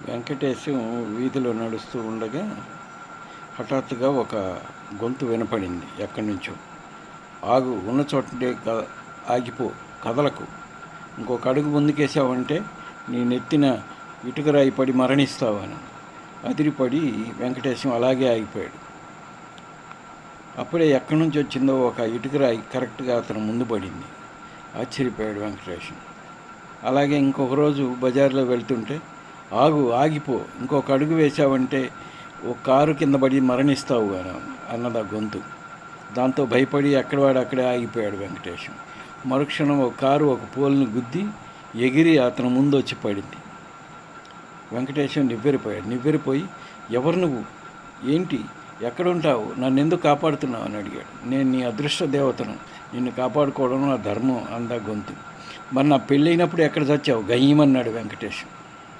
వెంకటేశం వీధిలో నడుస్తూ ఉండగా హఠాత్తుగా ఒక గొంతు వినపడింది ఎక్కడి నుంచో. ఆగు, ఉన్న చోటే ఆగిపో, కదలకు, ఇంకొక అడుగు ముందుకేసావంటే నీ నెత్తిన ఇటుకరాయి పడి మరణిస్తావని. అదిరిపడి వెంకటేశం అలాగే ఆగిపోయాడు. అప్పుడే ఎక్కడి నుంచి వచ్చిందో ఒక ఇటుకరాయి కరెక్ట్గా అతను ముందు పడింది. ఆశ్చర్యపోయాడు వెంకటేశం. అలాగే ఇంకొక రోజు బజార్లో వెళ్తుంటే, ఆగిపో, ఇంకొక అడుగు వేసావంటే ఓ కారు కింద పడి మరణిస్తావు అన్నది ఆ గొంతు. దాంతో భయపడి ఎక్కడవాడు అక్కడే ఆగిపోయాడు వెంకటేశం. మరుక్షణం ఒక కారు ఒక పోల్ని గుద్ది ఎగిరి అతను ముందు వచ్చి పడింది. వెంకటేశం నివ్వెరిపోయి ఎవరు నువ్వు, ఏంటి, ఎక్కడుంటావు, నన్ను ఎందుకు కాపాడుతున్నావు అని అడిగాడు. నేను నీ అదృష్ట దేవతను, నిన్ను కాపాడుకోవడం నా ధర్మం అందా గొంతు. మరి నా పెళ్ళైనప్పుడు ఎక్కడ చచ్చావు, గయ్యమన్నాడు వెంకటేశం.